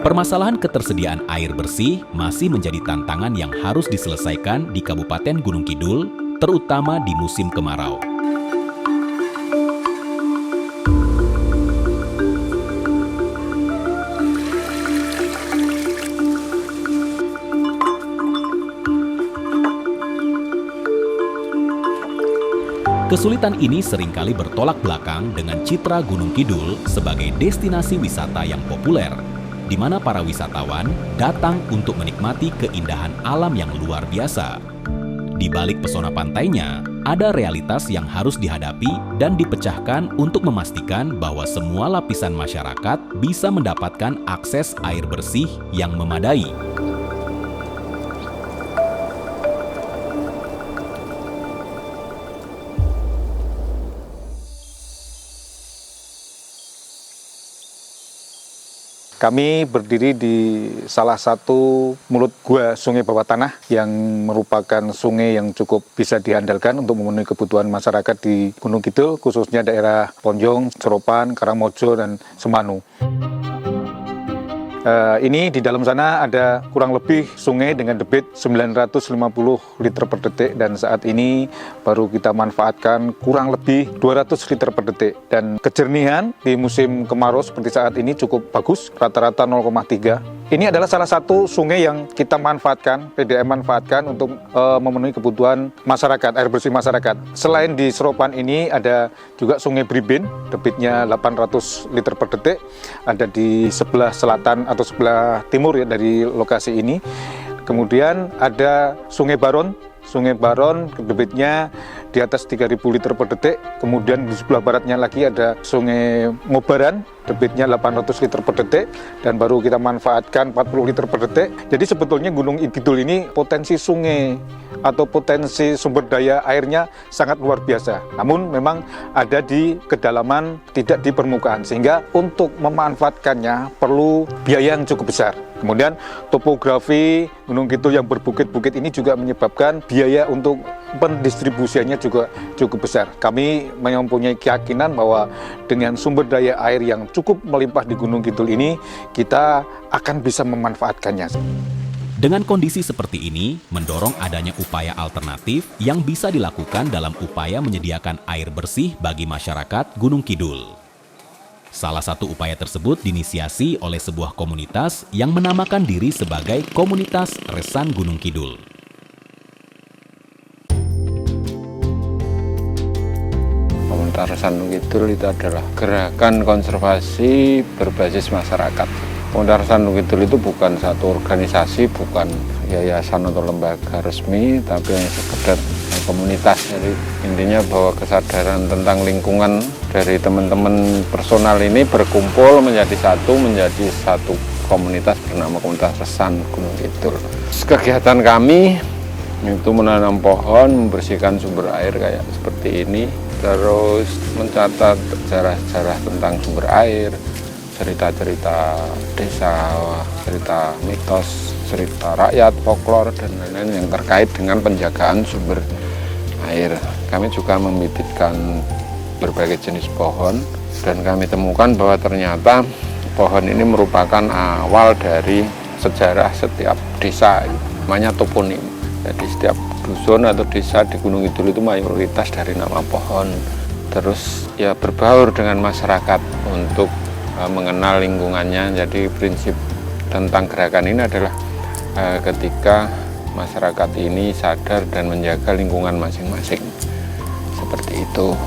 Permasalahan ketersediaan air bersih masih menjadi tantangan yang harus diselesaikan di Kabupaten Gunung Kidul, terutama di musim kemarau. Kesulitan ini seringkali bertolak belakang dengan citra Gunung Kidul sebagai destinasi wisata yang populer, di mana para wisatawan datang untuk menikmati keindahan alam yang luar biasa. Di balik pesona pantainya, ada realitas yang harus dihadapi dan dipecahkan untuk memastikan bahwa semua lapisan masyarakat bisa mendapatkan akses air bersih yang memadai. Kami berdiri di salah satu mulut gua Sungai Bawah Tanah yang merupakan sungai yang cukup bisa diandalkan untuk memenuhi kebutuhan masyarakat di Gunung Kidul, khususnya daerah Ponjong, Seropan, Karangmojo, dan Semanu. Ini di dalam sana ada kurang lebih sungai dengan debit 950 liter per detik, dan saat ini baru kita manfaatkan kurang lebih 200 liter per detik. Dan kejernihan di musim kemarau seperti saat ini cukup bagus, rata-rata 0,3. Ini adalah salah satu sungai yang kita manfaatkan, PDAM manfaatkan untuk memenuhi kebutuhan masyarakat, air bersih masyarakat. Selain di Seropan ini ada juga Sungai Bribin, debitnya 800 liter per detik, ada di sebelah selatan atau sebelah timur ya dari lokasi ini. Kemudian ada Sungai Baron, debitnya di atas 3.000 liter per detik. Kemudian di sebelah baratnya lagi ada Sungai Mobaran, debitnya 800 liter per detik, dan baru kita manfaatkan 40 liter per detik. Jadi sebetulnya Gunung Kidul ini potensi sungai atau potensi sumber daya airnya sangat luar biasa. Namun memang ada di kedalaman, tidak di permukaan, sehingga untuk memanfaatkannya perlu biaya yang cukup besar. Kemudian topografi Gunung Kidul yang berbukit-bukit ini juga menyebabkan biaya untuk pendistribusiannya juga cukup besar. Kami mempunyai keyakinan bahwa dengan sumber daya air yang cukup melimpah di Gunung Kidul ini, kita akan bisa memanfaatkannya. Dengan kondisi seperti ini, mendorong adanya upaya alternatif yang bisa dilakukan dalam upaya menyediakan air bersih bagi masyarakat Gunung Kidul. Salah satu upaya tersebut diinisiasi oleh sebuah komunitas yang menamakan diri sebagai Komunitas Resan Gunung Kidul. Komunitas Resan Gunung Kidul itu adalah gerakan konservasi berbasis masyarakat. Komunitas Resan Gunung Kidul itu bukan satu organisasi, bukan yayasan atau lembaga resmi, tapi hanya sekedar komunitas. Jadi intinya bahwa kesadaran tentang lingkungan dari teman-teman personal ini berkumpul menjadi satu komunitas bernama Komunitas Resan Gunung Kidul. Kegiatan kami itu menanam pohon, membersihkan sumber air kayak seperti ini, terus mencatat sejarah-sejarah tentang sumber air, cerita-cerita desa, cerita mitos, cerita rakyat, folklor, dan lain-lain yang terkait dengan penjagaan sumber air. Kami juga membibitkan berbagai jenis pohon, dan kami temukan bahwa ternyata pohon ini merupakan awal dari sejarah setiap desa, namanya toponim. Jadi setiap dusun atau desa di Gunung Kidul itu mayoritas dari nama pohon. Terus ya berbaur dengan masyarakat untuk mengenal lingkungannya. Jadi prinsip tentang gerakan ini adalah ketika masyarakat ini sadar dan menjaga lingkungan masing-masing. Seperti itu.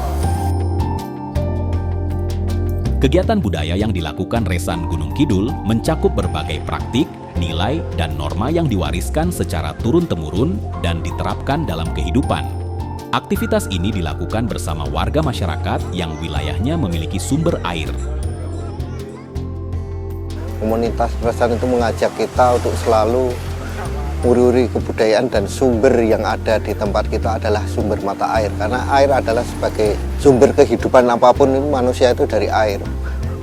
Kegiatan budaya yang dilakukan Resan Gunung Kidul mencakup berbagai praktik, nilai, dan norma yang diwariskan secara turun-temurun dan diterapkan dalam kehidupan. Aktivitas ini dilakukan bersama warga masyarakat yang wilayahnya memiliki sumber air. Komunitas Resan itu mengajak kita untuk selalu uri-uri kebudayaan, dan sumber yang ada di tempat kita adalah sumber mata air. Karena air adalah sebagai sumber kehidupan apapun, manusia itu dari air.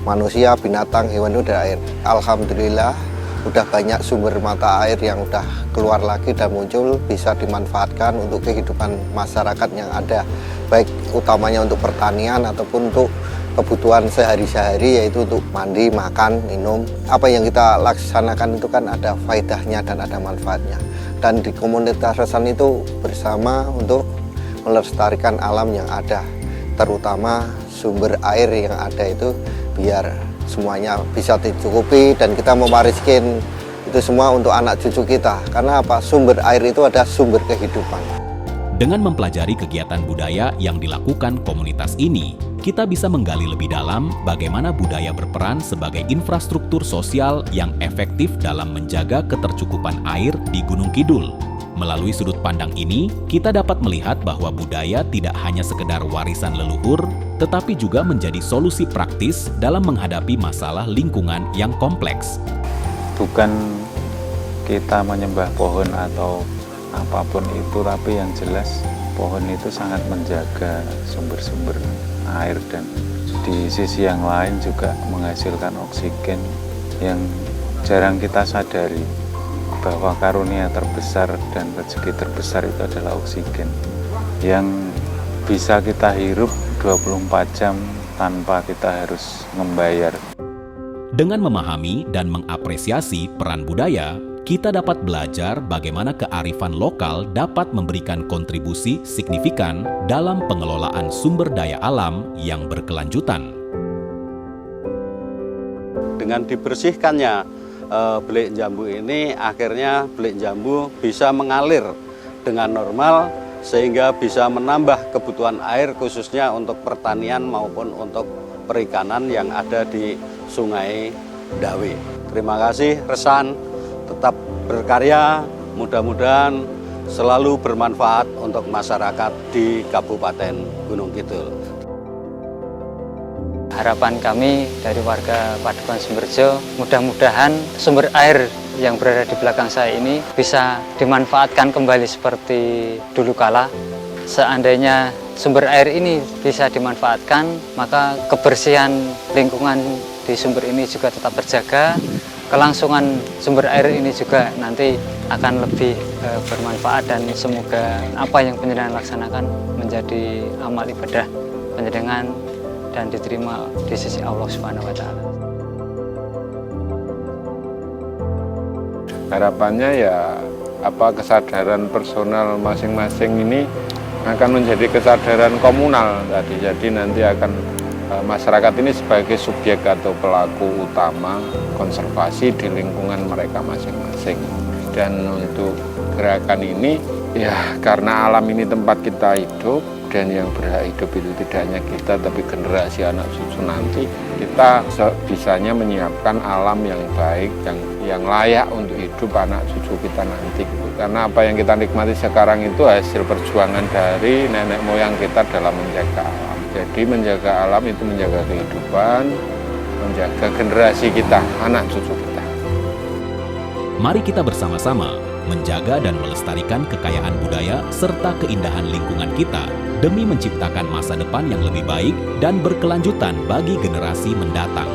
Manusia, binatang, hewan itu dari air. Alhamdulillah udah banyak sumber mata air yang udah keluar lagi dan muncul, bisa dimanfaatkan untuk kehidupan masyarakat yang ada, baik utamanya untuk pertanian ataupun untuk kebutuhan sehari-hari, yaitu untuk mandi, makan, minum. Apa yang kita laksanakan itu kan ada faedahnya dan ada manfaatnya. Dan di komunitas Resan itu bersama untuk melestarikan alam yang ada, terutama sumber air yang ada itu biar semuanya bisa dicukupi dan kita mewariskan itu semua untuk anak cucu kita. Karena apa? Sumber air itu ada sumber kehidupan. Dengan mempelajari kegiatan budaya yang dilakukan komunitas ini, kita bisa menggali lebih dalam bagaimana budaya berperan sebagai infrastruktur sosial yang efektif dalam menjaga ketercukupan air di Gunung Kidul. Melalui sudut pandang ini, kita dapat melihat bahwa budaya tidak hanya sekedar warisan leluhur, tetapi juga menjadi solusi praktis dalam menghadapi masalah lingkungan yang kompleks. Bukan kita menyembah pohon atau apapun itu, tapi yang jelas pohon itu sangat menjaga sumber-sumber air dan di sisi yang lain juga menghasilkan oksigen yang jarang kita sadari, bahwa karunia terbesar dan rezeki terbesar itu adalah oksigen yang bisa kita hirup 24 jam tanpa kita harus membayar. Dengan memahami dan mengapresiasi peran budaya, kita dapat belajar bagaimana kearifan lokal dapat memberikan kontribusi signifikan dalam pengelolaan sumber daya alam yang berkelanjutan. Dengan dibersihkannya belik jambu ini, akhirnya belik jambu bisa mengalir dengan normal sehingga bisa menambah kebutuhan air khususnya untuk pertanian maupun untuk perikanan yang ada di Sungai Dawe. Terima kasih Resan, tetap berkarya, mudah-mudahan selalu bermanfaat untuk masyarakat di Kabupaten Gunung Kidul. Harapan kami dari warga Padukuhan Sumberjo, mudah-mudahan sumber air yang berada di belakang saya ini bisa dimanfaatkan kembali seperti dulu kala. Seandainya sumber air ini bisa dimanfaatkan, maka kebersihan lingkungan di sumber ini juga tetap terjaga. Kelangsungan sumber air ini juga nanti akan lebih bermanfaat dan semoga apa yang panjenengan laksanakan menjadi amal ibadah panjenengan dan diterima di sisi Allah Subhanahu wa Ta'ala. Harapannya ya kesadaran personal masing-masing ini akan menjadi kesadaran komunal tadi. Jadi nanti akan masyarakat ini sebagai subjek atau pelaku utama konservasi di lingkungan mereka masing-masing. Dan untuk gerakan ini ya karena alam ini tempat kita hidup, dan yang berhak hidup itu tidak hanya kita tapi generasi anak cucu nanti, kita sebisanya menyiapkan alam yang baik, yang layak untuk hidup anak cucu kita nanti. Karena apa yang kita nikmati sekarang itu hasil perjuangan dari nenek moyang kita dalam menjaga alam. Jadi menjaga alam itu menjaga kehidupan, menjaga generasi kita, anak cucu kita. Mari kita bersama-sama menjaga dan melestarikan kekayaan budaya serta keindahan lingkungan kita demi menciptakan masa depan yang lebih baik dan berkelanjutan bagi generasi mendatang.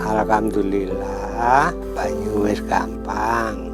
Alhamdulillah, banyu wis gampang.